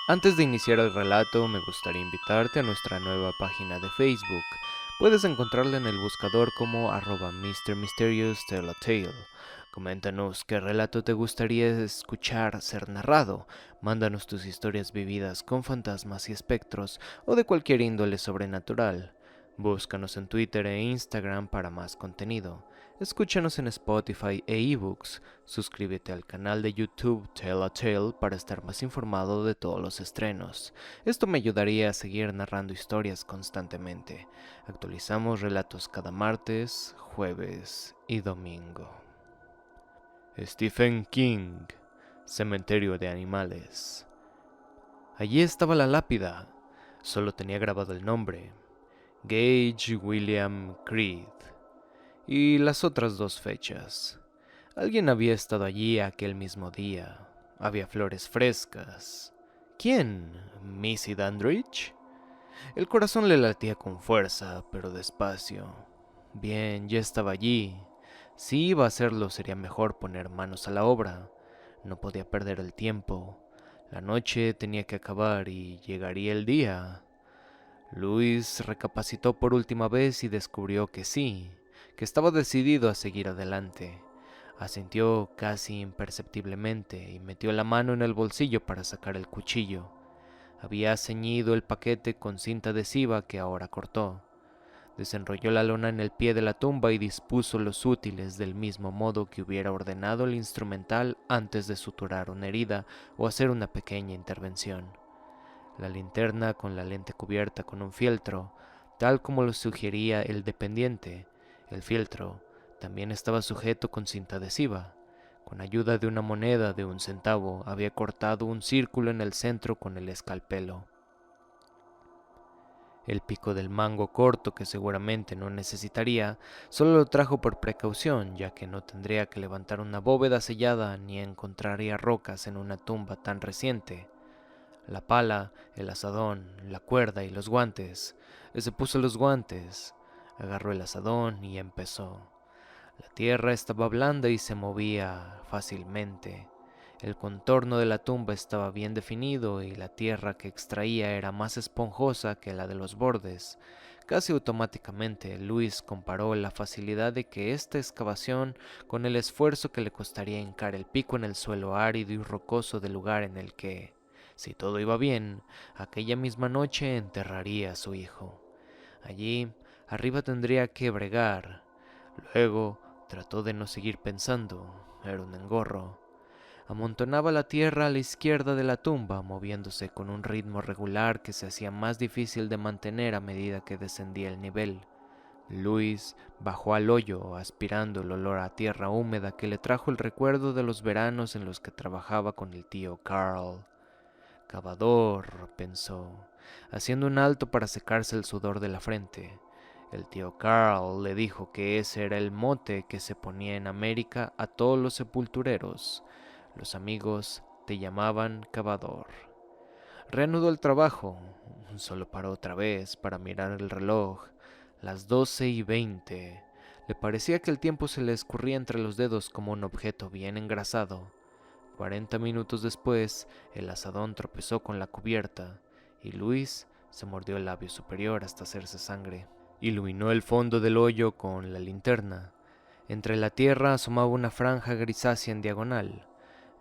Antes de iniciar el relato, me gustaría invitarte a nuestra nueva página de Facebook. Puedes encontrarla en el buscador como @Mr. Mysterious Tell a Tale. Coméntanos qué relato te gustaría escuchar ser narrado. Mándanos tus historias vividas con fantasmas y espectros o de cualquier índole sobrenatural. Búscanos en Twitter e Instagram para más contenido. Escúchanos en Spotify e eBooks. Suscríbete al canal de YouTube Tell a Tale para estar más informado de todos los estrenos. Esto me ayudaría a seguir narrando historias constantemente. Actualizamos relatos cada martes, jueves y domingo. Stephen King, Cementerio de Animales. Allí estaba la lápida. Solo tenía grabado el nombre: Gage William Creed, y las otras dos fechas. Alguien había estado allí aquel mismo día. Había flores frescas. ¿Quién? ¿Missy Dandridge? El corazón le latía con fuerza, pero despacio. Bien, ya estaba allí. Si iba a hacerlo, sería mejor poner manos a la obra. No podía perder el tiempo. La noche tenía que acabar y llegaría el día. Luis recapacitó por última vez y descubrió que sí, que estaba decidido a seguir adelante. Asintió casi imperceptiblemente y metió la mano en el bolsillo para sacar el cuchillo. Había ceñido el paquete con cinta adhesiva que ahora cortó. Desenrolló la lona en el pie de la tumba y dispuso los útiles del mismo modo que hubiera ordenado el instrumental antes de suturar una herida o hacer una pequeña intervención. La linterna con la lente cubierta con un fieltro, tal como lo sugería el dependiente. El fieltro también estaba sujeto con cinta adhesiva. Con ayuda de una moneda de 1 centavo había cortado un círculo en el centro con el escalpelo. El pico del mango corto, que seguramente no necesitaría, solo lo trajo por precaución, ya que no tendría que levantar una bóveda sellada ni encontraría rocas en una tumba tan reciente. La pala, el azadón, la cuerda y los guantes. Se puso los guantes, agarró el azadón y empezó. La tierra estaba blanda y se movía fácilmente. El contorno de la tumba estaba bien definido y la tierra que extraía era más esponjosa que la de los bordes. Casi automáticamente, Luis comparó la facilidad de que esta excavación con el esfuerzo que le costaría hincar el pico en el suelo árido y rocoso del lugar en el que, si todo iba bien, aquella misma noche enterraría a su hijo. Allí, arriba tendría que bregar. Luego, trató de no seguir pensando. Era un engorro. Amontonaba la tierra a la izquierda de la tumba, moviéndose con un ritmo regular que se hacía más difícil de mantener a medida que descendía el nivel. Luis bajó al hoyo, aspirando el olor a tierra húmeda que le trajo el recuerdo de los veranos en los que trabajaba con el tío Carl. Cavador, pensó, haciendo un alto para secarse el sudor de la frente. El tío Carl le dijo que ese era el mote que se ponía en América a todos los sepultureros. Los amigos te llamaban cavador. Reanudó el trabajo. Solo paró otra vez para mirar el reloj. Las 12:20. Le parecía que el tiempo se le escurría entre los dedos como un objeto bien engrasado. 40 minutos después, el asadón tropezó con la cubierta y Luis se mordió el labio superior hasta hacerse sangre. Iluminó el fondo del hoyo con la linterna. Entre la tierra asomaba una franja grisácea en diagonal.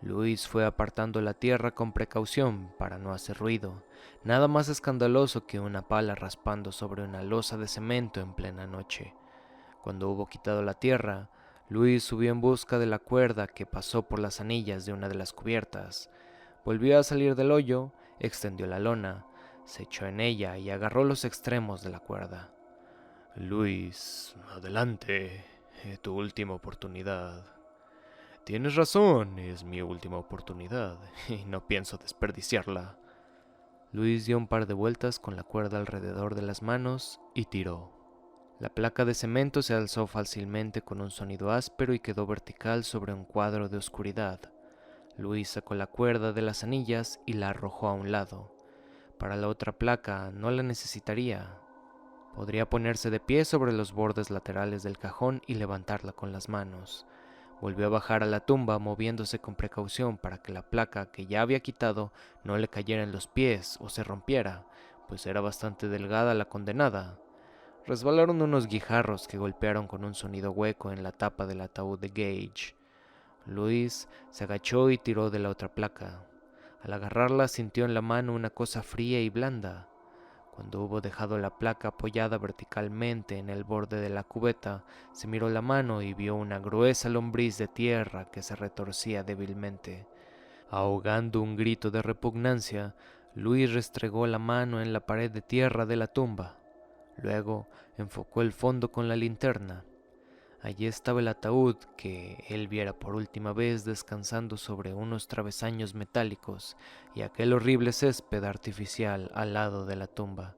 Luis fue apartando la tierra con precaución para no hacer ruido, nada más escandaloso que una pala raspando sobre una losa de cemento en plena noche. Cuando hubo quitado la tierra, Luis subió en busca de la cuerda que pasó por las anillas de una de las cubiertas. Volvió a salir del hoyo, extendió la lona, se echó en ella y agarró los extremos de la cuerda. Luis, adelante, tu última oportunidad. Tienes razón, es mi última oportunidad y no pienso desperdiciarla. Luis dio un par de vueltas con la cuerda alrededor de las manos y tiró. La placa de cemento se alzó fácilmente con un sonido áspero y quedó vertical sobre un cuadro de oscuridad. Luis sacó la cuerda de las anillas y la arrojó a un lado. Para la otra placa no la necesitaría. Podría ponerse de pie sobre los bordes laterales del cajón y levantarla con las manos. Volvió a bajar a la tumba, moviéndose con precaución para que la placa que ya había quitado no le cayera en los pies o se rompiera, pues era bastante delgada la condenada. Resbalaron unos guijarros que golpearon con un sonido hueco en la tapa del ataúd de Gage. Luis se agachó y tiró de la otra placa. Al agarrarla sintió en la mano una cosa fría y blanda. Cuando hubo dejado la placa apoyada verticalmente en el borde de la cubeta, se miró la mano y vio una gruesa lombriz de tierra que se retorcía débilmente. Ahogando un grito de repugnancia, Luis restregó la mano en la pared de tierra de la tumba. Luego enfocó el fondo con la linterna. Allí estaba el ataúd que él viera por última vez descansando sobre unos travesaños metálicos y aquel horrible césped artificial al lado de la tumba.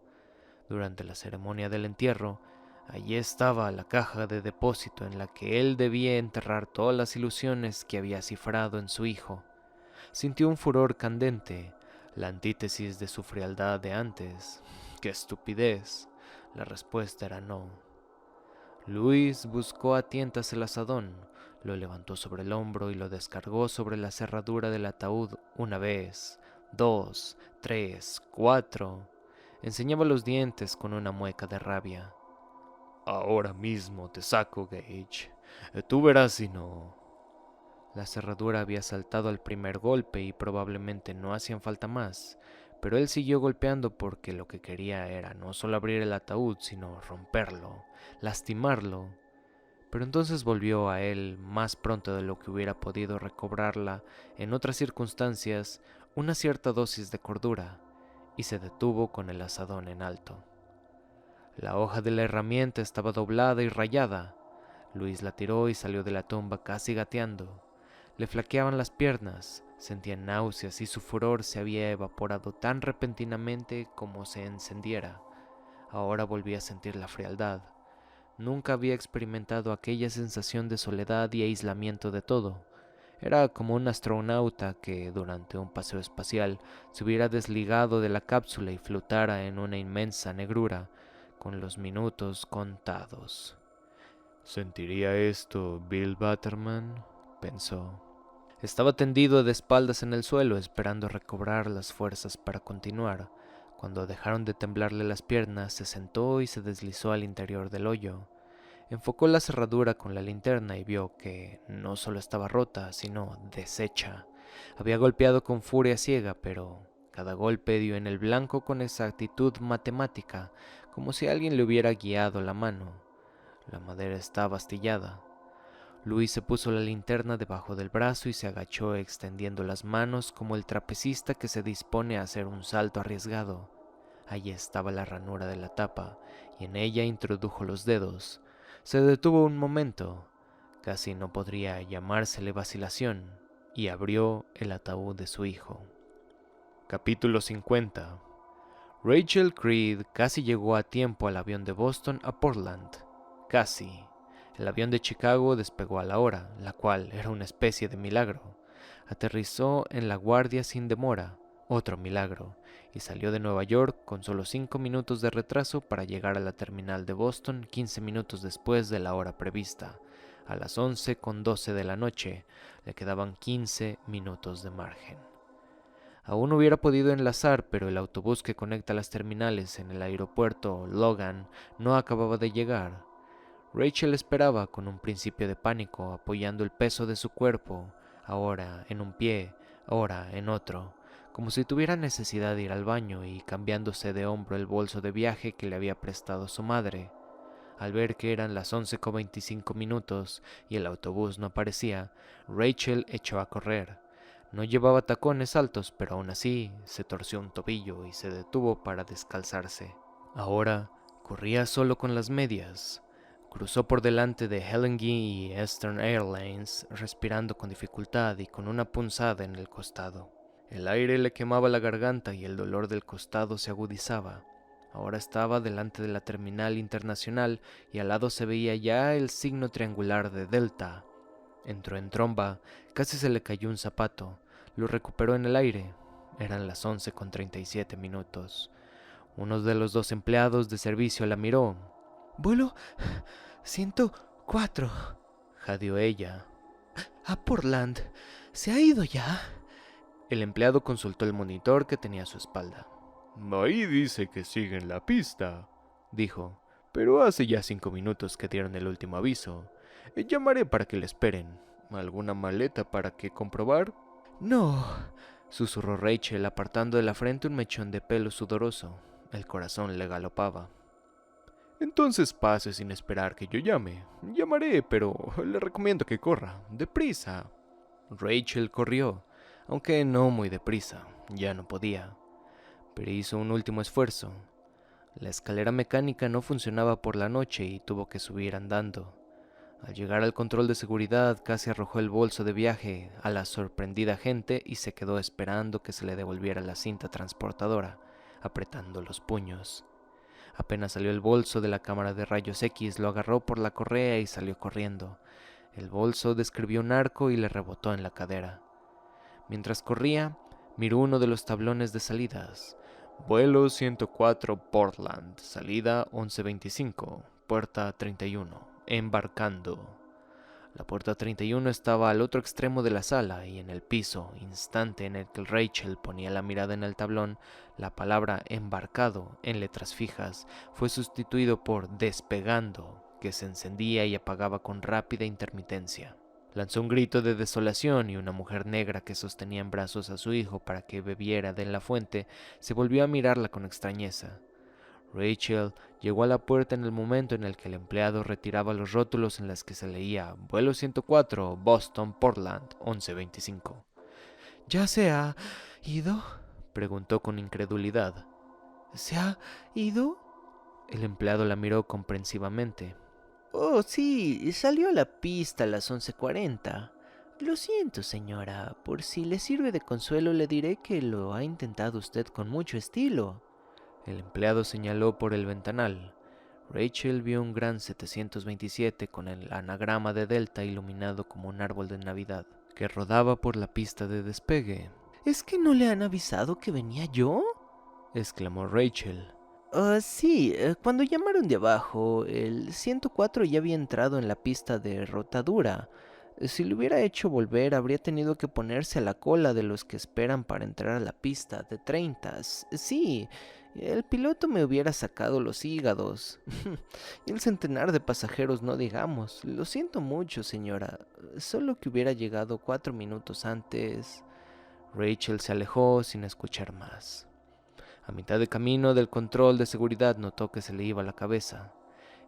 Durante la ceremonia del entierro, allí estaba la caja de depósito en la que él debía enterrar todas las ilusiones que había cifrado en su hijo. Sintió un furor candente, la antítesis de su frialdad de antes. ¡Qué estupidez! La respuesta era no. Luis buscó a tientas el azadón, lo levantó sobre el hombro y lo descargó sobre la cerradura del ataúd una vez, dos, tres, cuatro. Enseñaba los dientes con una mueca de rabia. Ahora mismo te saco, Gage. Tú verás si no. La cerradura había saltado al primer golpe y probablemente no hacían falta más, pero él siguió golpeando porque lo que quería era no solo abrir el ataúd, sino romperlo, lastimarlo. Pero entonces volvió a él, más pronto de lo que hubiera podido recobrarla en otras circunstancias, una cierta dosis de cordura, y se detuvo con el azadón en alto. La hoja de la herramienta estaba doblada y rayada. Luis la tiró y salió de la tumba casi gateando. Le flaqueaban las piernas, sentía náuseas y su furor se había evaporado tan repentinamente como se encendiera. Ahora volvía a sentir la frialdad. Nunca había experimentado aquella sensación de soledad y aislamiento de todo. Era como un astronauta que, durante un paseo espacial, se hubiera desligado de la cápsula y flotara en una inmensa negrura, con los minutos contados. ¿Sentiría esto Bill Butterman?, pensó. Estaba tendido de espaldas en el suelo, esperando recobrar las fuerzas para continuar. Cuando dejaron de temblarle las piernas, se sentó y se deslizó al interior del hoyo. Enfocó la cerradura con la linterna y vio que no solo estaba rota, sino deshecha. Había golpeado con furia ciega, pero cada golpe dio en el blanco con exactitud matemática, como si alguien le hubiera guiado la mano. La madera estaba astillada. Luis se puso la linterna debajo del brazo y se agachó extendiendo las manos como el trapecista que se dispone a hacer un salto arriesgado. Allí estaba la ranura de la tapa, y en ella introdujo los dedos. Se detuvo un momento, casi no podría llamársele vacilación, y abrió el ataúd de su hijo. Capítulo 50. Rachel Creed casi llegó a tiempo al avión de Boston a Portland. Casi. El avión de Chicago despegó a la hora, la cual era una especie de milagro. Aterrizó en La Guardia sin demora, otro milagro, y salió de Nueva York con solo 5 minutos de retraso para llegar a la terminal de Boston 15 minutos después de la hora prevista. A las 11:12 de la noche le quedaban 15 minutos de margen. Aún hubiera podido enlazar, pero el autobús que conecta las terminales en el aeropuerto Logan no acababa de llegar. Rachel esperaba con un principio de pánico, apoyando el peso de su cuerpo, ahora en un pie, ahora en otro, como si tuviera necesidad de ir al baño y cambiándose de hombro el bolso de viaje que le había prestado su madre. Al ver que eran las 11:25 y el autobús no aparecía, Rachel echó a correr. No llevaba tacones altos, pero aún así se torció un tobillo y se detuvo para descalzarse. Ahora corría solo con las medias. Cruzó por delante de Helene y Eastern Airlines, respirando con dificultad y con una punzada en el costado. El aire le quemaba la garganta y el dolor del costado se agudizaba. Ahora estaba delante de la terminal internacional y al lado se veía ya el signo triangular de Delta. Entró en tromba, casi se le cayó un zapato. Lo recuperó en el aire. Eran las 11:37. Uno de los dos empleados de servicio la miró. «Vuelo 104», jadeó ella. A Portland. ¿Se ha ido ya? El empleado consultó el monitor que tenía a su espalda. Ahí dice que sigue en la pista, dijo, pero hace ya 5 minutos que dieron el último aviso. Llamaré para que le esperen. ¿Alguna maleta para que comprobar? No, susurró Rachel apartando de la frente un mechón de pelo sudoroso. El corazón le galopaba. Entonces pase sin esperar que yo llame. Llamaré, pero le recomiendo que corra. Deprisa. Rachel corrió, aunque no muy deprisa, ya no podía, pero hizo un último esfuerzo. La escalera mecánica no funcionaba por la noche y tuvo que subir andando. Al llegar al control de seguridad, casi arrojó el bolso de viaje a la sorprendida gente y se quedó esperando que se le devolviera la cinta transportadora, apretando los puños. Apenas salió el bolso de la cámara de rayos X, lo agarró por la correa y salió corriendo. El bolso describió un arco y le rebotó en la cadera. Mientras corría, miró uno de los tablones de salidas. Vuelo 104 Portland, salida 11:25, puerta 31, embarcando. La puerta 31 estaba al otro extremo de la sala y en el piso, instante en el que Rachel ponía la mirada en el tablón, la palabra embarcado en letras fijas fue sustituido por despegando, que se encendía y apagaba con rápida intermitencia. Lanzó un grito de desolación y una mujer negra que sostenía en brazos a su hijo para que bebiera de la fuente se volvió a mirarla con extrañeza. Rachel llegó a la puerta en el momento en el que el empleado retiraba los rótulos en los que se leía Vuelo 104, Boston, Portland, 11:25. ¿Ya se ha ido? Preguntó con incredulidad. ¿Se ha ido? El empleado la miró comprensivamente. Oh, sí, salió a la pista a las 11:40. Lo siento, señora. Por si le sirve de consuelo, le diré que lo ha intentado usted con mucho estilo. El empleado señaló por el ventanal. Rachel vio un gran 727 con el anagrama de Delta iluminado como un árbol de Navidad, que rodaba por la pista de despegue. ¿Es que no le han avisado que venía yo? Exclamó Rachel. Sí, cuando llamaron de abajo, el 104 ya había entrado en la pista de rotadura. Si lo hubiera hecho volver, habría tenido que ponerse a la cola de los que esperan para entrar a la pista de 30. Sí, el piloto me hubiera sacado los hígados. Y el centenar de pasajeros no digamos. Lo siento mucho, señora. Solo que hubiera llegado 4 minutos antes. Rachel se alejó sin escuchar más. A mitad de camino del control de seguridad notó que se le iba la cabeza.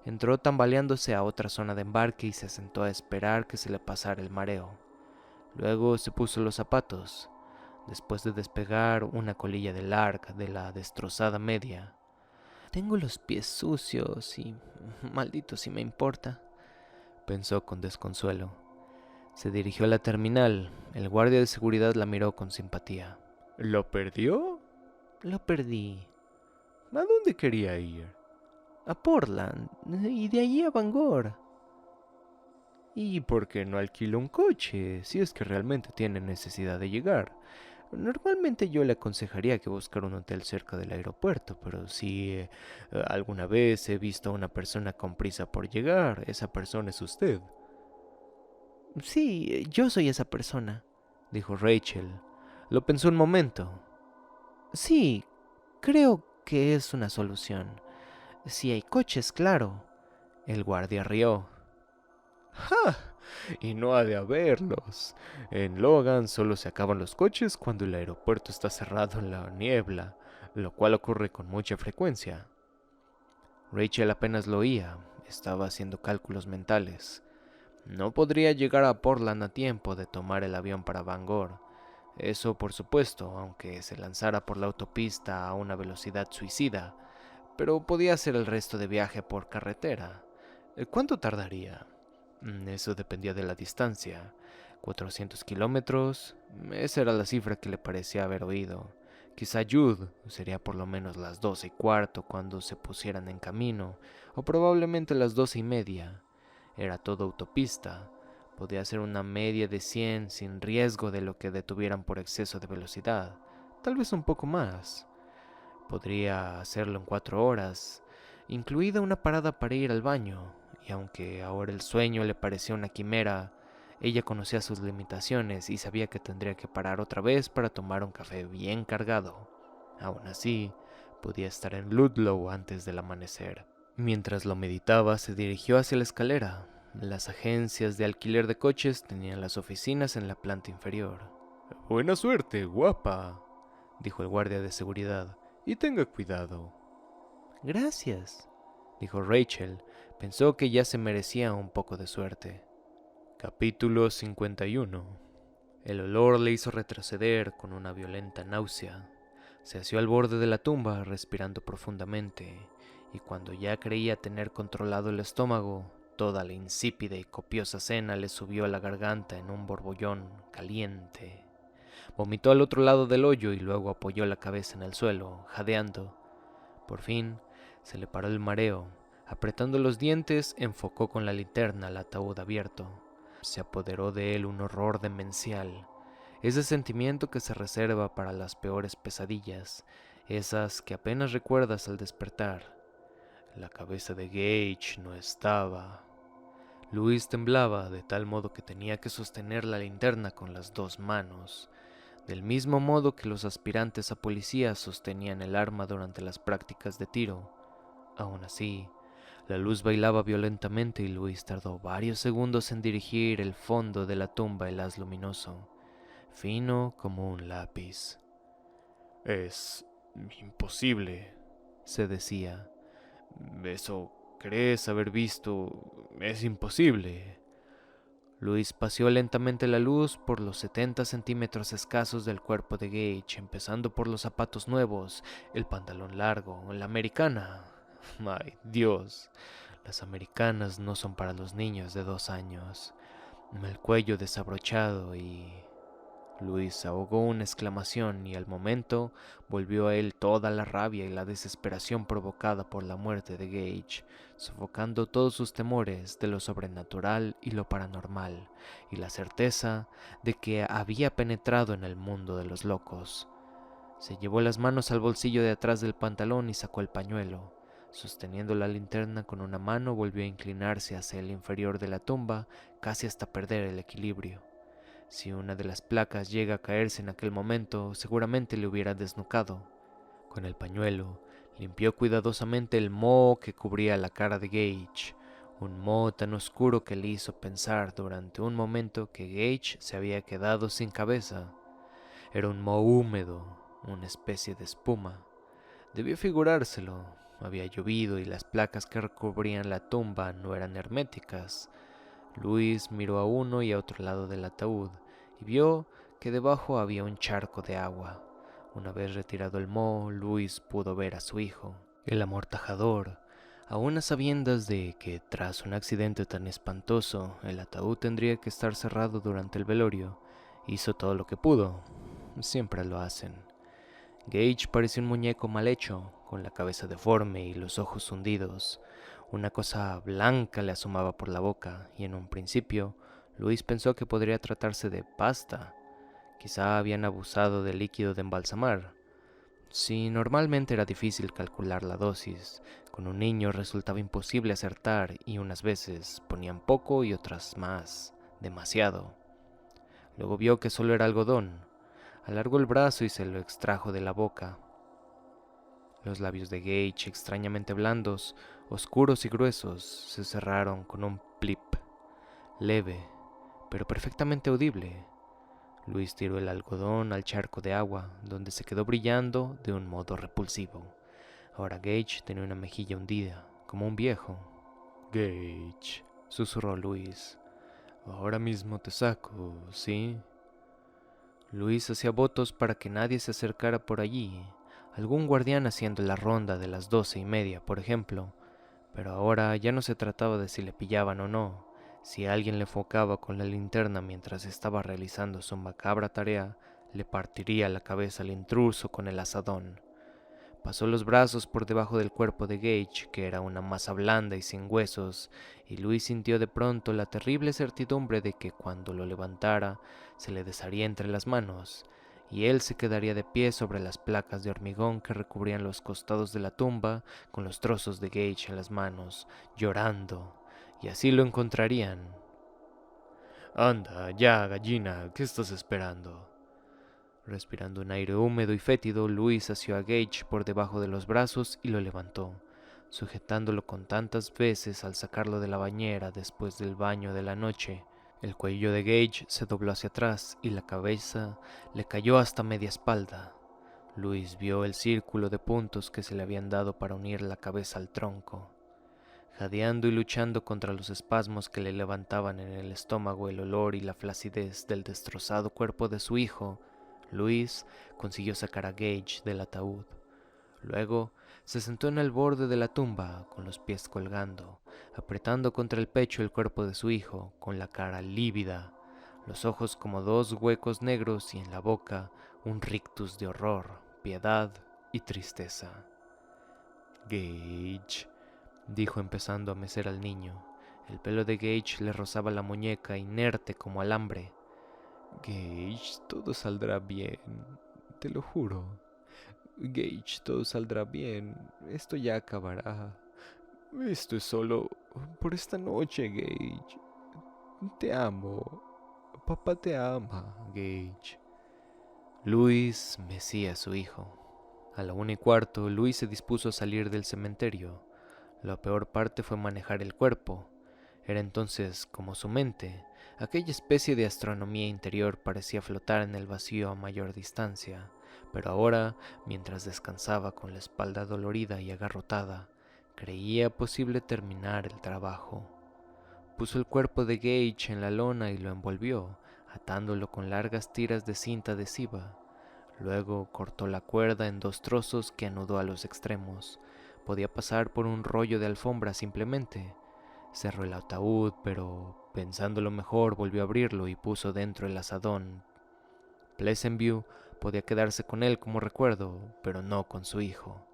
Entró tambaleándose a otra zona de embarque y se sentó a esperar que se le pasara el mareo. Luego se puso los zapatos. Después de despegar una colilla del arc de la destrozada media. Tengo los pies sucios y maldito si me importa, pensó con desconsuelo. Se dirigió a la terminal. El guardia de seguridad la miró con simpatía. ¿Lo perdió? Lo perdí. ¿A dónde quería ir? A Portland y de allí a Bangor. ¿Y por qué no alquila un coche si es que realmente tiene necesidad de llegar? Normalmente yo le aconsejaría que buscara un hotel cerca del aeropuerto, pero si alguna vez he visto a una persona con prisa por llegar, esa persona es usted. Sí, yo soy esa persona, dijo Rachel. Lo pensó un momento. Sí, creo que es una solución. Si hay coches, claro. El guardia rió. ¡Ja! Y no ha de haberlos. En Logan solo se acaban los coches cuando el aeropuerto está cerrado en la niebla, lo cual ocurre con mucha frecuencia. Rachel apenas lo oía, estaba haciendo cálculos mentales. No podría llegar a Portland a tiempo de tomar el avión para Bangor. Eso, por supuesto, aunque se lanzara por la autopista a una velocidad suicida, pero podía hacer el resto de viaje por carretera. ¿Cuánto tardaría? Eso dependía de la distancia. 400 kilómetros, esa era la cifra que le parecía haber oído. Quizá Jude sería por lo menos las 12:15 cuando se pusieran en camino, o probablemente las 12:30. Era todo autopista. Podía ser una media de 100 sin riesgo de lo que detuvieran por exceso de velocidad. Tal vez un poco más. Podría hacerlo en 4 horas, incluida una parada para ir al baño, y aunque ahora el sueño le parecía una quimera, Ella conocía sus limitaciones y sabía que tendría que parar otra vez para tomar un café bien cargado. Aún así, podía estar en Ludlow antes del amanecer. Mientras lo meditaba, se dirigió hacia la escalera. Las agencias de alquiler de coches tenían las oficinas en la planta inferior. Buena suerte, guapa, Dijo el guardia de seguridad. y tenga cuidado. Gracias, dijo Rachel. Pensó que ya se merecía un poco de suerte. Capítulo 51. El olor le hizo retroceder con una violenta náusea. Se asió al borde de la tumba, respirando profundamente, y cuando ya creía tener controlado el estómago, toda la insípida y copiosa cena le subió a la garganta en un borbollón caliente. Vomitó al otro lado del hoyo y luego apoyó la cabeza en el suelo, jadeando. Por fin, se le paró el mareo. Apretando los dientes, enfocó con la linterna al ataúd abierto. Se apoderó de él un horror demencial. Ese sentimiento que se reserva para las peores pesadillas, esas que apenas recuerdas al despertar. La cabeza de Gage no estaba. Luis temblaba de tal modo que tenía que sostener la linterna con las dos manos, del mismo modo que los aspirantes a policía sostenían el arma durante las prácticas de tiro. Aún así, la luz bailaba violentamente y Luis tardó varios segundos en dirigir el fondo de la tumba el haz luminoso, fino como un lápiz. Es imposible, Se decía. eso crees haber visto. Es imposible. Luis paseó lentamente la luz por los 70 centímetros escasos del cuerpo de Gage, empezando por los zapatos nuevos, el pantalón largo, la americana. Ay, Dios, las americanas no son para los niños de 2 años. El cuello desabrochado y... Luis ahogó una exclamación y al momento volvió a él toda la rabia y la desesperación provocada por la muerte de Gage, sofocando todos sus temores de lo sobrenatural y lo paranormal, y la certeza de que había penetrado en el mundo de los locos. Se llevó las manos al bolsillo de atrás del pantalón y sacó el pañuelo. Sosteniendo la linterna con una mano, volvió a inclinarse hacia el inferior de la tumba, casi hasta perder el equilibrio. Si una de las placas llega a caerse en aquel momento, seguramente le hubiera desnucado. Con el pañuelo, limpió cuidadosamente el moho que cubría la cara de Gage, un moho tan oscuro que le hizo pensar durante un momento que Gage se había quedado sin cabeza. Era un moho húmedo, una especie de espuma. Debió figurárselo. Había llovido y las placas que recubrían la tumba no eran herméticas. Luis miró a uno y a otro lado del ataúd y vio que debajo había un charco de agua. Una vez retirado el moho, Luis pudo ver a su hijo, el amortajador, aún a sabiendas de que tras un accidente tan espantoso el ataúd tendría que estar cerrado durante el velorio. Hizo todo lo que pudo. Siempre lo hacen. Gage parecía un muñeco mal hecho, con la cabeza deforme y los ojos hundidos. Una cosa blanca le asomaba por la boca, y en un principio, Luis pensó que podría tratarse de pasta. Quizá habían abusado del líquido de embalsamar. Si normalmente era difícil calcular la dosis, con un niño resultaba imposible acertar y unas veces ponían poco y otras más, demasiado. Luego vio que solo era algodón. Alargó el brazo y se lo extrajo de la boca. Los labios de Gage, extrañamente blandos, oscuros y gruesos, se cerraron con un plip, leve, pero perfectamente audible. Luis tiró el algodón al charco de agua, donde se quedó brillando de un modo repulsivo. Ahora Gage tenía una mejilla hundida, como un viejo. Gage, Susurró Luis. ahora mismo te saco, ¿sí? Luis hacía votos para que nadie se acercara por allí, algún guardián haciendo la ronda de las 12:30, por ejemplo, pero ahora ya no se trataba de si le pillaban o no. Si alguien le enfocaba con la linterna mientras estaba realizando su macabra tarea, le partiría la cabeza al intruso con el azadón. Pasó los brazos por debajo del cuerpo de Gage, que era una masa blanda y sin huesos, y Luis sintió de pronto la terrible certidumbre de que cuando lo levantara se le desharía entre las manos, y él se quedaría de pie sobre las placas de hormigón que recubrían los costados de la tumba, con los trozos de Gage en las manos, llorando, y así lo encontrarían. Anda, ya, gallina, ¿qué estás esperando? Respirando un aire húmedo y fétido, Luis asió a Gage por debajo de los brazos y lo levantó, sujetándolo con tantas veces al sacarlo de la bañera después del baño de la noche. El cuello de Gage se dobló hacia atrás y la cabeza le cayó hasta media espalda. Luis vio el círculo de puntos que se le habían dado para unir la cabeza al tronco. Jadeando y luchando contra los espasmos que le levantaban en el estómago el olor y la flacidez del destrozado cuerpo de su hijo, Luis consiguió sacar a Gage del ataúd. Luego se sentó en el borde de la tumba, con los pies colgando, apretando contra el pecho el cuerpo de su hijo, con la cara lívida, los ojos como dos huecos negros y en la boca un rictus de horror, piedad y tristeza. Gage, dijo empezando a mecer al niño. El pelo de Gage le rozaba la muñeca, inerte como alambre. Gage, todo saldrá bien, te lo juro. Gage, todo saldrá bien, esto ya acabará. Esto es solo por esta noche, Gage. Te amo. Papá te ama, Gage. Luis mecía a su hijo. A la 1:15, Luis se dispuso a salir del cementerio. La peor parte fue manejar el cuerpo. Era entonces como su mente. Aquella especie de astronomía interior parecía flotar en el vacío a mayor distancia, pero ahora, mientras descansaba con la espalda dolorida y agarrotada, creía posible terminar el trabajo. Puso el cuerpo de Gage en la lona y lo envolvió, atándolo con largas tiras de cinta adhesiva. Luego cortó la cuerda en 2 trozos que anudó a los extremos. Podía pasar por un rollo de alfombra simplemente. Cerró el ataúd, pero pensándolo mejor volvió a abrirlo y puso dentro el azadón. Pleasantview podía quedarse con él como recuerdo, pero no con su hijo.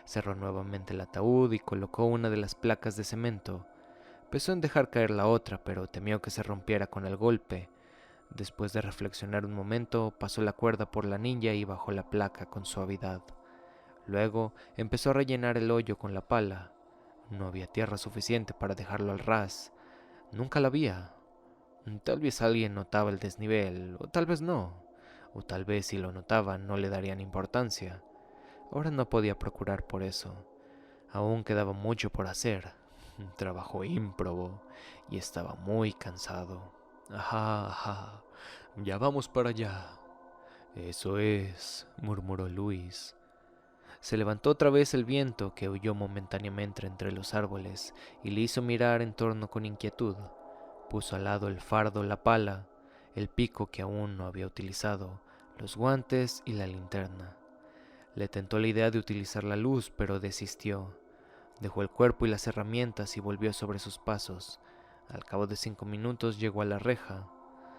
Cerró nuevamente el ataúd y colocó una de las placas de cemento. Pensó en dejar caer la otra, pero temió que se rompiera con el golpe. Después de reflexionar un momento, pasó la cuerda por la anilla y bajó la placa con suavidad. Luego empezó a rellenar el hoyo con la pala. No había tierra suficiente para dejarlo al ras. Nunca la había. Tal vez alguien notaba el desnivel, o tal vez no. O tal vez si lo notaban no le darían importancia. Ahora no podía procurar por eso. Aún quedaba mucho por hacer. Un trabajo ímprobo y estaba muy cansado. Ajá, ya vamos para allá. Eso es, murmuró Luis. Se levantó otra vez el viento que huyó momentáneamente entre los árboles y le hizo mirar en torno con inquietud. Puso al lado el fardo, la pala, el pico que aún no había utilizado, los guantes y la linterna. Le tentó la idea de utilizar la luz, pero desistió. Dejó el cuerpo y las herramientas y volvió sobre sus pasos. Al cabo de 5 minutos llegó a la reja.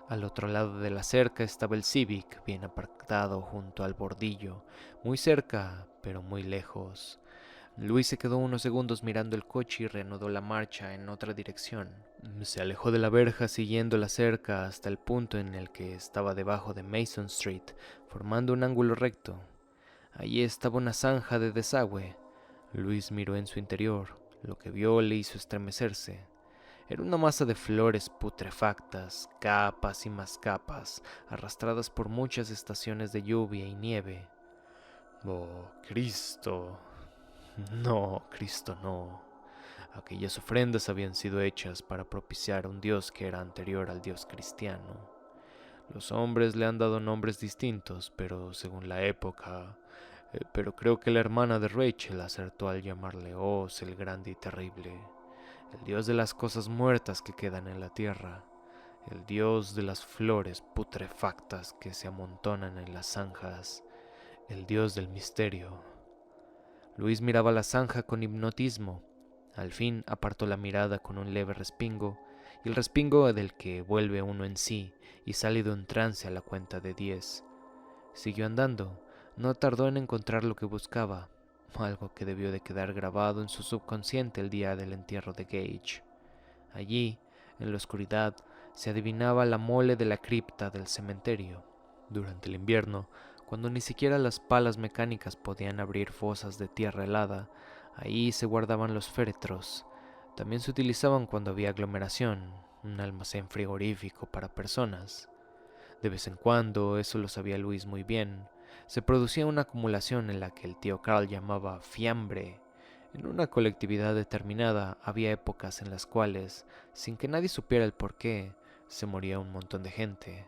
Al otro lado de la cerca estaba el Civic, bien apartado junto al bordillo, muy cerca, pero muy lejos. Luis se quedó unos segundos mirando el coche y reanudó la marcha en otra dirección. Se alejó de la verja siguiendo la cerca hasta el punto en el que estaba debajo de Mason Street, formando un ángulo recto. Allí estaba una zanja de desagüe. Luis miró en su interior. Lo que vio le hizo estremecerse. Era una masa de flores putrefactas, capas y más capas, arrastradas por muchas estaciones de lluvia y nieve. Oh, Cristo. No, Cristo, no. Aquellas ofrendas habían sido hechas para propiciar a un Dios que era anterior al Dios cristiano. Los hombres le han dado nombres distintos, pero según la época. Pero creo que la hermana de Rachel acertó al llamarle Oz el grande y terrible, el Dios de las cosas muertas que quedan en la tierra, el Dios de las flores putrefactas que se amontonan en las zanjas, el Dios del misterio. Luis miraba la zanja con hipnotismo. Al fin apartó la mirada con un leve respingo, y el respingo del que vuelve uno en sí y sale de un trance a la cuenta de 10. Siguió andando. No tardó en encontrar lo que buscaba, algo que debió de quedar grabado en su subconsciente el día del entierro de Gage. Allí, en la oscuridad, se adivinaba la mole de la cripta del cementerio. Durante el invierno, cuando ni siquiera las palas mecánicas podían abrir fosas de tierra helada, ahí se guardaban los féretros. También se utilizaban cuando había aglomeración, un almacén frigorífico para personas. De vez en cuando, eso lo sabía Luis muy bien, se producía una acumulación en la que el tío Carl llamaba fiambre. En una colectividad determinada había épocas en las cuales, sin que nadie supiera el porqué, se moría un montón de gente.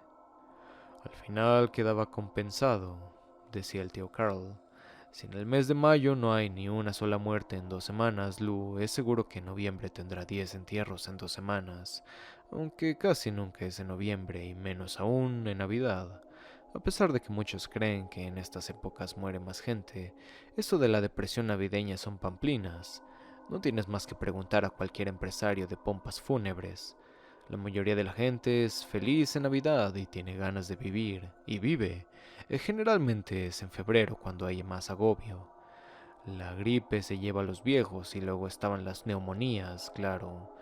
Al final quedaba compensado, decía el tío Carl. Si en el mes de mayo no hay ni una sola muerte en 2 semanas, Lu, es seguro que en noviembre tendrá 10 entierros en 2 semanas, aunque casi nunca es en noviembre y menos aún en Navidad. A pesar de que muchos creen que en estas épocas muere más gente, eso de la depresión navideña son pamplinas. No tienes más que preguntar a cualquier empresario de pompas fúnebres. La mayoría de la gente es feliz en Navidad y tiene ganas de vivir, y vive. Generalmente es en febrero cuando hay más agobio. La gripe se lleva a los viejos y luego estaban las neumonías, claro.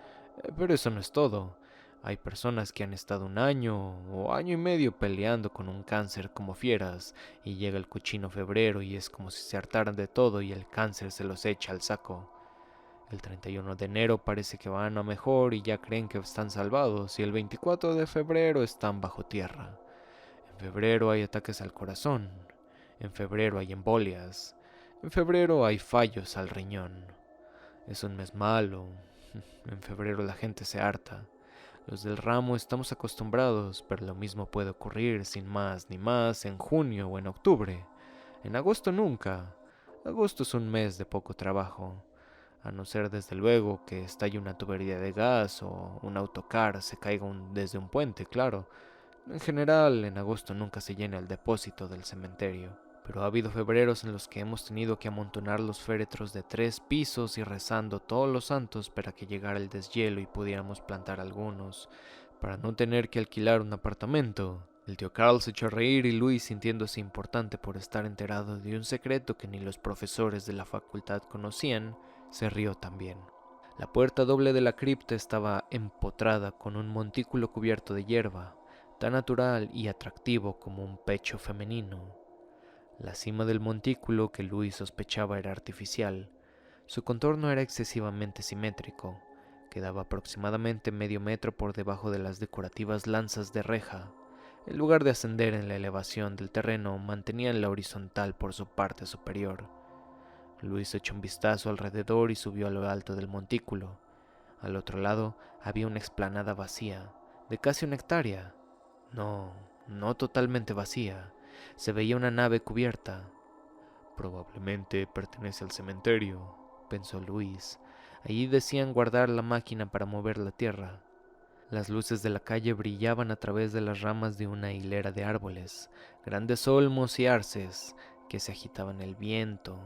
Pero eso no es todo. Hay personas que han estado un año o año y medio peleando con un cáncer como fieras y llega el cochino febrero y es como si se hartaran de todo y el cáncer se los echa al saco. El 31 de enero parece que van a mejor y ya creen que están salvados y el 24 de febrero están bajo tierra. En febrero hay ataques al corazón. En febrero hay embolias. En febrero hay fallos al riñón. Es un mes malo. En febrero la gente se harta. Los del ramo estamos acostumbrados, pero lo mismo puede ocurrir sin más ni más en junio o en octubre. En agosto nunca. Agosto es un mes de poco trabajo. A no ser desde luego que estalle una tubería de gas o un autocar se caiga desde un puente, claro. En general, en agosto nunca se llena el depósito del cementerio, pero ha habido febreros en los que hemos tenido que amontonar los féretros de 3 pisos y rezando todos los santos para que llegara el deshielo y pudiéramos plantar algunos, para no tener que alquilar un apartamento. El tío Carl se echó a reír y Luis, sintiéndose importante por estar enterado de un secreto que ni los profesores de la facultad conocían, se rió también. La puerta doble de la cripta estaba empotrada con un montículo cubierto de hierba, tan natural y atractivo como un pecho femenino. La cima del montículo, que Luis sospechaba era artificial, su contorno era excesivamente simétrico, quedaba aproximadamente medio metro por debajo de las decorativas lanzas de reja. En lugar de ascender en la elevación del terreno, mantenían la horizontal por su parte superior. Luis echó un vistazo alrededor y subió a lo alto del montículo. Al otro lado había una explanada vacía, de casi 1 hectárea. No, no totalmente vacía. Se veía una nave cubierta. Probablemente pertenece al cementerio, pensó Luis. Allí decían guardar la máquina para mover la tierra. Las luces de la calle brillaban a través de las ramas de una hilera de árboles, grandes olmos y arces que se agitaban en el viento.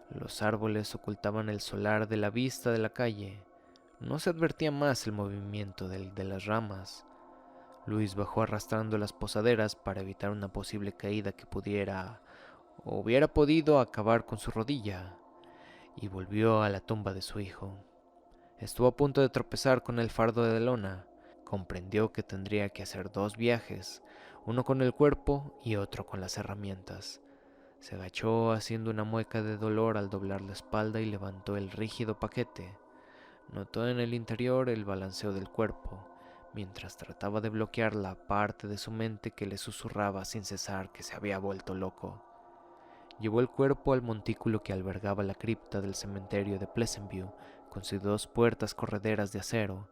Los árboles ocultaban el solar de la vista de la calle. No se advertía más el movimiento de las ramas. Luis bajó arrastrando las posaderas para evitar una posible caída que pudiera o hubiera podido acabar con su rodilla, y volvió a la tumba de su hijo. Estuvo a punto de tropezar con el fardo de lona. Comprendió que tendría que hacer 2 viajes, uno con el cuerpo y otro con las herramientas. Se agachó haciendo una mueca de dolor al doblar la espalda y levantó el rígido paquete. Notó en el interior el balanceo del cuerpo, mientras trataba de bloquear la parte de su mente que le susurraba sin cesar que se había vuelto loco. Llevó el cuerpo al montículo que albergaba la cripta del cementerio de Pleasantview, con sus 2 puertas correderas de acero.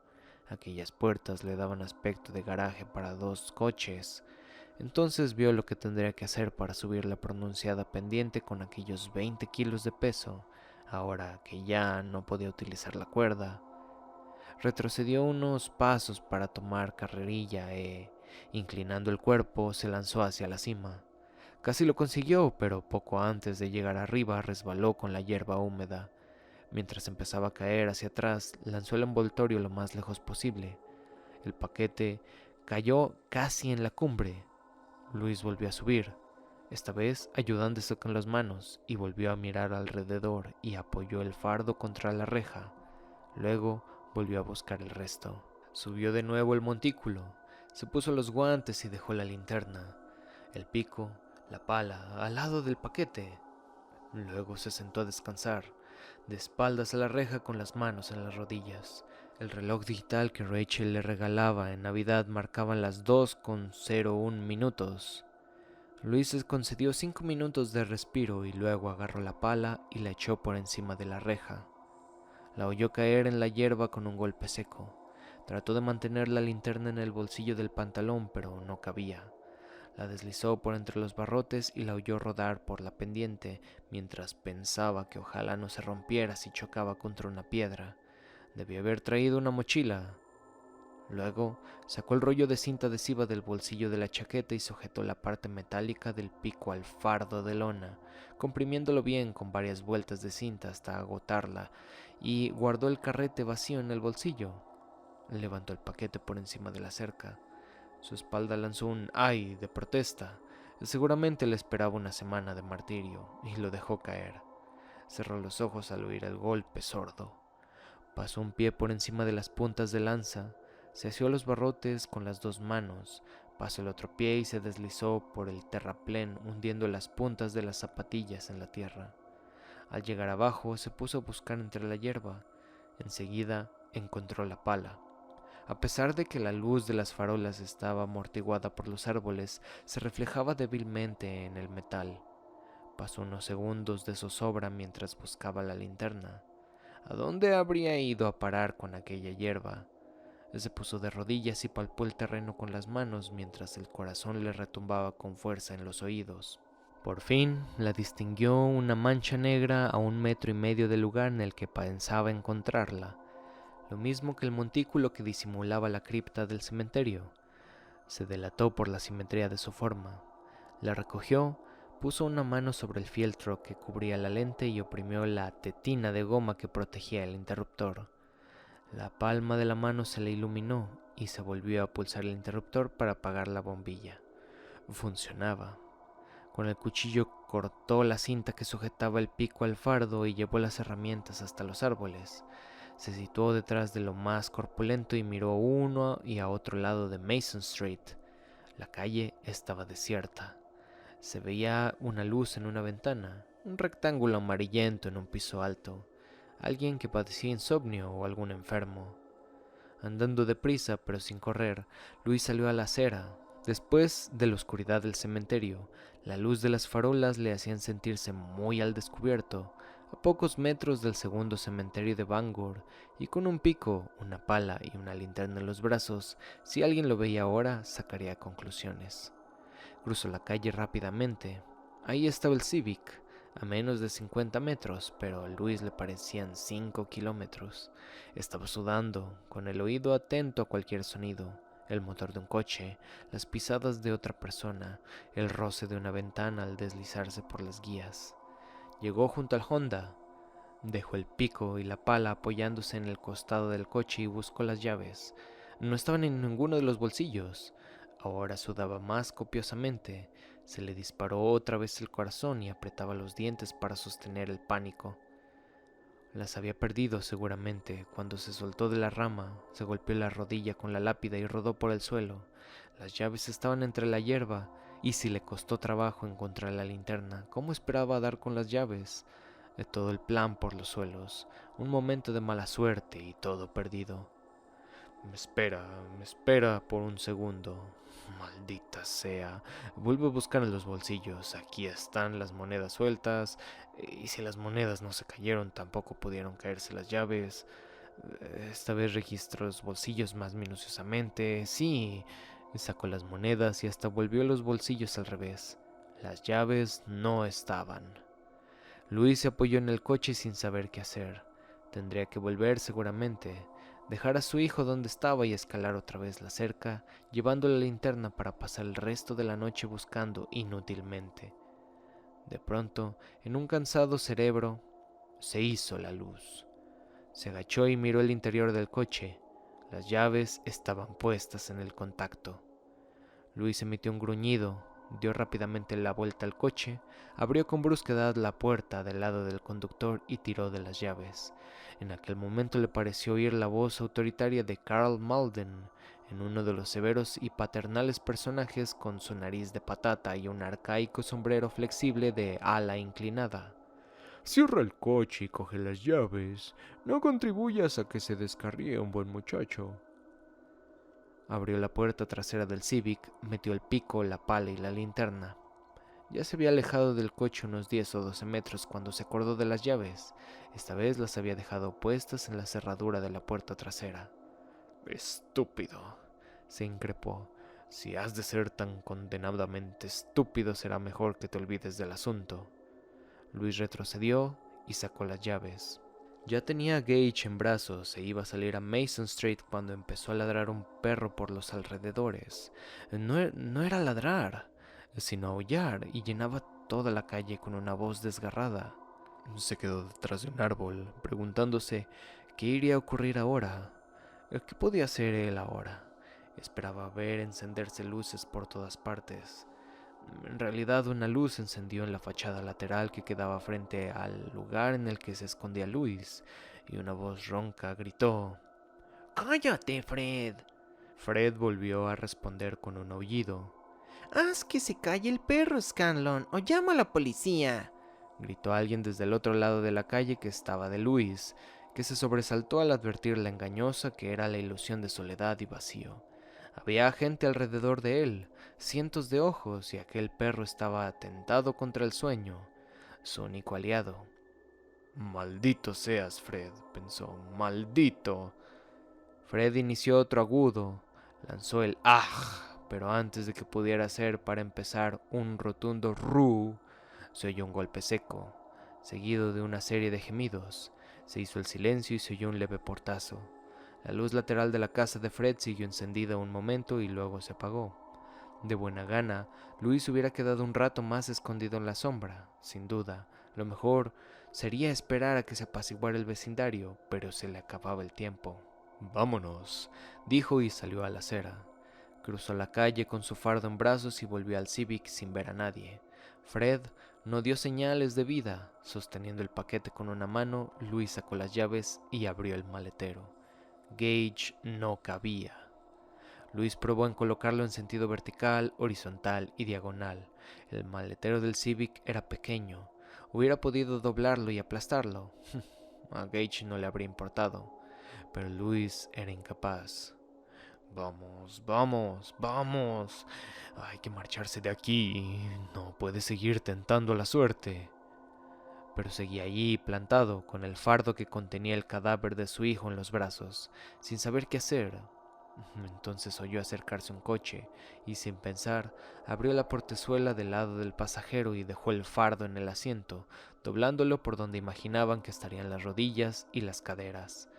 Aquellas puertas le daban aspecto de garaje para 2 coches. Entonces vio lo que tendría que hacer para subir la pronunciada pendiente con aquellos 20 kilos de peso, ahora que ya no podía utilizar la cuerda. Retrocedió unos pasos para tomar carrerilla e, inclinando el cuerpo, se lanzó hacia la cima. Casi lo consiguió, pero poco antes de llegar arriba resbaló con la hierba húmeda. Mientras empezaba a caer hacia atrás, lanzó el envoltorio lo más lejos posible. El paquete cayó casi en la cumbre. Luis volvió a subir, esta vez ayudándose con las manos, y volvió a mirar alrededor y apoyó el fardo contra la reja. Luego volvió a buscar el resto. Subió de nuevo el montículo, se puso los guantes y dejó la linterna, el pico, la pala, al lado del paquete. Luego se sentó a descansar, de espaldas a la reja con las manos en las rodillas. El reloj digital que Rachel le regalaba en Navidad marcaba las 2:01 minutos. Luis se concedió 5 minutos de respiro y luego agarró la pala y la echó por encima de la reja. La oyó caer en la hierba con un golpe seco. Trató de mantener la linterna en el bolsillo del pantalón, pero no cabía. La deslizó por entre los barrotes y la oyó rodar por la pendiente mientras pensaba que ojalá no se rompiera si chocaba contra una piedra. Debió haber traído una mochila. Luego sacó el rollo de cinta adhesiva del bolsillo de la chaqueta y sujetó la parte metálica del pico al fardo de lona, comprimiéndolo bien con varias vueltas de cinta hasta agotarla, y guardó el carrete vacío en el bolsillo. Levantó el paquete por encima de la cerca. Su espalda lanzó un ¡ay! De protesta. Seguramente le esperaba una semana de martirio, y lo dejó caer. Cerró los ojos al oír el golpe sordo. Pasó un pie por encima de las puntas de lanza, se asió a los barrotes con las dos manos, pasó el otro pie y se deslizó por el terraplén hundiendo las puntas de las zapatillas en la tierra. Al llegar abajo se puso a buscar entre la hierba. Enseguida encontró la pala. A pesar de que la luz de las farolas estaba amortiguada por los árboles, se reflejaba débilmente en el metal. Pasó unos segundos de zozobra mientras buscaba la linterna. ¿A dónde habría ido a parar con aquella hierba? Se puso de rodillas y palpó el terreno con las manos mientras el corazón le retumbaba con fuerza en los oídos. Por fin la distinguió una mancha negra a 1,5 metros del lugar en el que pensaba encontrarla, lo mismo que el montículo que disimulaba la cripta del cementerio. Se delató por la simetría de su forma. La recogió, puso una mano sobre el fieltro que cubría la lente y oprimió la tetina de goma que protegía el interruptor. La palma de la mano se le iluminó y se volvió a pulsar el interruptor para apagar la bombilla. Funcionaba. Con el cuchillo cortó la cinta que sujetaba el pico al fardo y llevó las herramientas hasta los árboles. Se situó detrás de lo más corpulento y miró a uno y a otro lado de Mason Street. La calle estaba desierta. Se veía una luz en una ventana, un rectángulo amarillento en un piso alto. Alguien que padecía insomnio o algún enfermo. Andando deprisa pero sin correr, Luis salió a la acera. Después de la oscuridad del cementerio, la luz de las farolas le hacían sentirse muy al descubierto, a pocos metros del segundo cementerio de Bangor, y con un pico, una pala y una linterna en los brazos, si alguien lo veía ahora, sacaría conclusiones. Cruzó la calle rápidamente. Ahí estaba el Civic, a menos de 50 metros, pero a Luis le parecían 5 kilómetros. Estaba sudando, con el oído atento a cualquier sonido. El motor de un coche, las pisadas de otra persona, el roce de una ventana al deslizarse por las guías. Llegó junto al Honda. Dejó el pico y la pala apoyándose en el costado del coche y buscó las llaves. No estaban en ninguno de los bolsillos. Ahora sudaba más copiosamente. Se le disparó otra vez el corazón y apretaba los dientes para sostener el pánico. Las había perdido seguramente. Cuando se soltó de la rama, se golpeó la rodilla con la lápida y rodó por el suelo. Las llaves estaban entre la hierba, y si le costó trabajo encontrar la linterna, ¿cómo esperaba dar con las llaves? De todo el plan por los suelos, un momento de mala suerte y todo perdido. Me espera por un segundo. Maldita sea. Vuelvo a buscar en los bolsillos. Aquí están las monedas sueltas. Y si las monedas no se cayeron, tampoco pudieron caerse las llaves. Esta vez registró los bolsillos más minuciosamente. Sí, sacó las monedas y hasta volvió los bolsillos al revés. Las llaves no estaban. Luis se apoyó en el coche sin saber qué hacer. Tendría que volver seguramente, dejar a su hijo donde estaba y escalar otra vez la cerca, llevando la linterna para pasar el resto de la noche buscando inútilmente. De pronto, en un cansado cerebro, se hizo la luz. Se agachó y miró el interior del coche. Las llaves estaban puestas en el contacto. Luis emitió un gruñido, dio rápidamente la vuelta al coche, abrió con brusquedad la puerta del lado del conductor y tiró de las llaves. En aquel momento le pareció oír la voz autoritaria de Karl Malden, en uno de los severos y paternales personajes con su nariz de patata y un arcaico sombrero flexible de ala inclinada. Cierra el coche y coge las llaves. No contribuyas a que se descarríe un buen muchacho. Abrió la puerta trasera del Civic, metió el pico, la pala y la linterna. Ya se había alejado del coche unos 10 o 12 metros cuando se acordó de las llaves. Esta vez las había dejado puestas en la cerradura de la puerta trasera. Estúpido, se increpó. Si has de ser tan condenadamente estúpido, será mejor que te olvides del asunto. Luis retrocedió y sacó las llaves. Ya tenía a Gage en brazos e iba a salir a Mason Street cuando empezó a ladrar un perro por los alrededores. No era ladrar, sino aullar, y llenaba toda la calle con una voz desgarrada. Se quedó detrás de un árbol, preguntándose qué iría a ocurrir ahora. ¿Qué podía hacer él ahora? Esperaba ver encenderse luces por todas partes. En realidad, una luz se encendió en la fachada lateral que quedaba frente al lugar en el que se escondía Luis, y una voz ronca gritó: ¡Cállate, Fred! Fred volvió a responder con un aullido. ¡Haz que se calle el perro, Scanlon, o llama a la policía!, gritó alguien desde el otro lado de la calle que estaba de Luis, que se sobresaltó al advertir la engañosa que era la ilusión de soledad y vacío. Había gente alrededor de él, cientos de ojos, y aquel perro estaba atentado contra el sueño, su único aliado. Maldito seas, Fred, pensó, maldito. Fred inició otro agudo, lanzó el ¡ah!, pero antes de que pudiera hacer para empezar un rotundo ¡ru!, se oyó un golpe seco, seguido de una serie de gemidos. Se hizo el silencio y se oyó un leve portazo. La luz lateral de la casa de Fred siguió encendida un momento y luego se apagó. De buena gana, Luis hubiera quedado un rato más escondido en la sombra. Sin duda, lo mejor sería esperar a que se apaciguara el vecindario, pero se le acababa el tiempo. «Vámonos», dijo y salió a la acera. Cruzó la calle con su fardo en brazos y volvió al Civic sin ver a nadie. Fred no dio señales de vida. Sosteniendo el paquete con una mano, Luis sacó las llaves y abrió el maletero. Gage no cabía. Luis probó en colocarlo en sentido vertical, horizontal y diagonal. El maletero del Civic era pequeño. Hubiera podido doblarlo y aplastarlo. A Gage no le habría importado, pero Luis era incapaz. «Vamos, vamos, vamos. Hay que marcharse de aquí. No puede seguir tentando la suerte». Pero seguía allí, plantado, con el fardo que contenía el cadáver de su hijo en los brazos, sin saber qué hacer. Entonces oyó acercarse un coche, y sin pensar, abrió la portezuela del lado del pasajero y dejó el fardo en el asiento, doblándolo por donde imaginaban que estarían las rodillas y las caderas.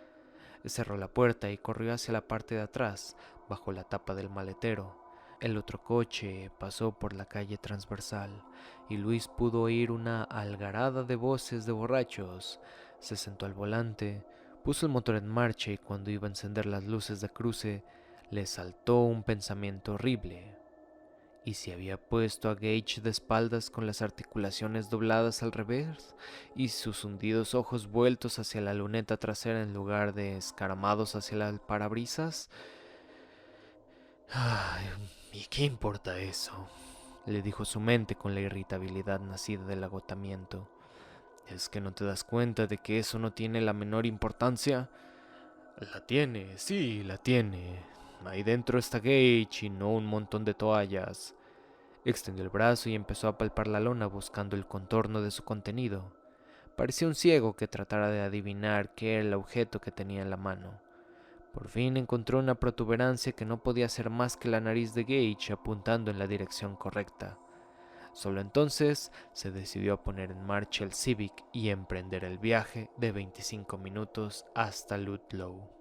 Cerró la puerta y corrió hacia la parte de atrás, bajo la tapa del maletero. El otro coche pasó por la calle transversal, y Luis pudo oír una algarada de voces de borrachos. Se sentó al volante, puso el motor en marcha y cuando iba a encender las luces de cruce, le saltó un pensamiento horrible. ¿Y si había puesto a Gage de espaldas con las articulaciones dobladas al revés y sus hundidos ojos vueltos hacia la luneta trasera en lugar de escaramados hacia el parabrisas? Ay, ¿y qué importa eso?, le dijo su mente con la irritabilidad nacida del agotamiento. ¿Es que no te das cuenta de que eso no tiene la menor importancia? La tiene, sí, la tiene. Ahí dentro está Gage y no un montón de toallas. Extendió el brazo y empezó a palpar la lona buscando el contorno de su contenido. Parecía un ciego que tratara de adivinar qué era el objeto que tenía en la mano. Por fin encontró una protuberancia que no podía ser más que la nariz de Gage apuntando en la dirección correcta. Solo entonces se decidió a poner en marcha el Civic y emprender el viaje de 25 minutos hasta Ludlow.